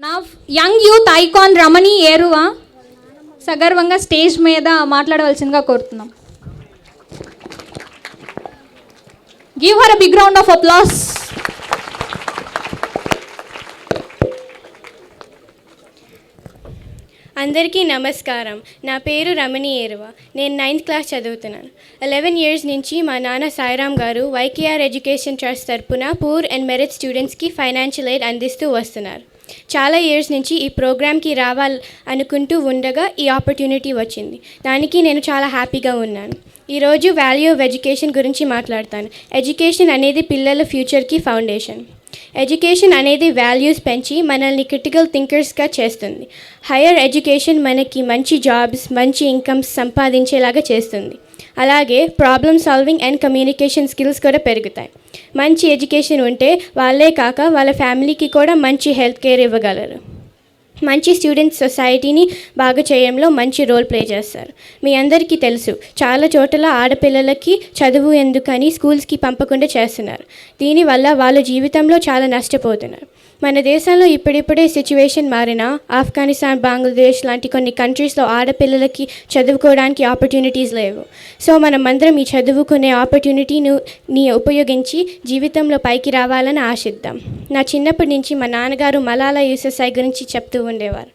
నా young youth icon Ramani Eruva సగర్వంగా stage మీద మాట్లాడవలసిందిగా కోరుతున్నాం. Give her a big round of applause. అందరికీ నమస్కారం. నా పేరు రమణి ఏరువ. నేను 9th క్లాస్ చదువుతున్నాను. 11 years నుంచి మా నాన్న సాయిరామ్ గారు వైకేఆర్ ఎడ్యుకేషన్ ట్రస్ట్ తరపున పూర్ అండ్ మెరిట్ స్టూడెంట్స్కి ఫైనాన్షియల్ ఎయిడ్ అందిస్తూ వస్తున్నారు. చాలా ఇయర్స్ నుంచి ఈ ప్రోగ్రామ్కి రావాలనుకుంటూ ఉండగా ఈ ఆపర్చునిటీ వచ్చింది. దానికి నేను చాలా హ్యాపీగా ఉన్నాను. ఈరోజు వాల్యూ ఆఫ్ ఎడ్యుకేషన్ గురించి మాట్లాడతాను. ఎడ్యుకేషన్ అనేది పిల్లల ఫ్యూచర్కి ఫౌండేషన్. ఎడ్యుకేషన్ అనేది వాల్యూస్ పెంచి మనల్ని క్రిటికల్ థింకర్స్గా చేస్తుంది. హైయర్ ఎడ్యుకేషన్ మనకి మంచి జాబ్స్, మంచి ఇన్కమ్స్ సంపాదించేలాగా చేస్తుంది. అలాగే problem solving and communication skills కూడా పెరుగుతాయి. మంచి ఎడ్యుకేషన్ ఉంటే వాళ్ళే కాక వాళ్ళ ఫ్యామిలీకి కూడా మంచి హెల్త్ కేర్ ఇవ్వగలరు. మంచి స్టూడెంట్స్ సొసైటీని బాగా చేయడంలో మంచి రోల్ ప్లే చేస్తారు. మీ అందరికీ తెలుసు, చాలా చోట్ల ఆడపిల్లలకి చదువు ఎందుకని స్కూల్స్కి పంపకుండా చేస్తున్నారు. దీనివల్ల వాళ్ళ జీవితంలో చాలా నష్టపోతున్నారు. మన దేశంలో ఇప్పుడిప్పుడే సిచ్యువేషన్ మారినా ఆఫ్ఘనిస్తాన్, బంగ్లాదేశ్ లాంటి కొన్ని కంట్రీస్లో ఆడపిల్లలకి చదువుకోవడానికి ఆపర్చునిటీస్ లేవు. సో మనమందరం ఈ చదువుకునే ఆపర్చునిటీని ఉపయోగించి జీవితంలో పైకి రావాలని ఆశిద్దాం. నా చిన్నప్పటి నుంచి మా నాన్నగారు మలాలా యూసఫ్జాయ్ గురించి చెప్తూ ఉండేవారు.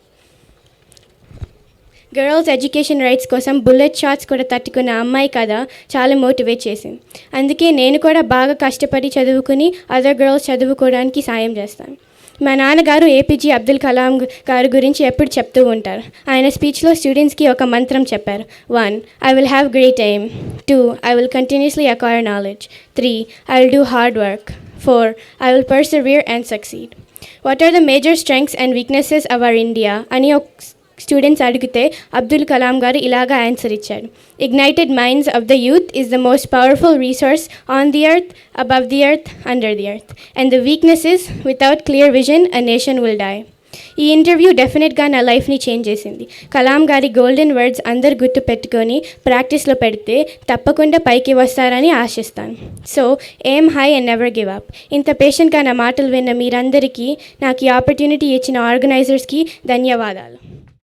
గర్ల్స్ ఎడ్యుకేషన్ రైట్స్ కోసం బుల్లెట్ షాట్స్ కూడా తట్టుకున్న అమ్మాయి కథ చాలా మోటివేట్ చేసింది. అందుకే నేను కూడా బాగా కష్టపడి చదువుకుని అదర్ గర్ల్స్ చదువుకోవడానికి సాయం చేస్తాను. మా నాన్నగారు ఏపీజే అబ్దుల్ కలాం గారి గురించి ఎప్పుడు చెప్తూ ఉంటారు. ఆయన స్పీచ్లో స్టూడెంట్స్కి ఒక మంత్రం చెప్పారు. 1. I will have great aim. 2. I will continuously acquire knowledge. 3. I will do hard work. 4. I will persevere and succeed. What are the major strengths and weaknesses of our India? అని స్టూడెంట్స్ అడిగితే అబ్దుల్ కలాం గారు ఇలాగా answer ఇచ్చారు. Ignited minds of the youth is the most powerful resource on the earth, above the earth, under the earth. And the weakness is, without clear vision, a nation will die. ఈ interview డెఫినెట్గా నా లైఫ్ని change చేసింది. కలాం గారి golden words అందరు గుర్తు పెట్టుకొని ప్రాక్టీస్లో పెడితే తప్పకుండా పైకి వస్తారని ఆశిస్తాను. So aim high and never give up. ఇంత పేషెంట్గా నా మాటలు విన్న మీరందరికీ, నాకు ఈ ఆపర్చునిటీ ఇచ్చిన ఆర్గనైజర్స్కి ధన్యవాదాలు.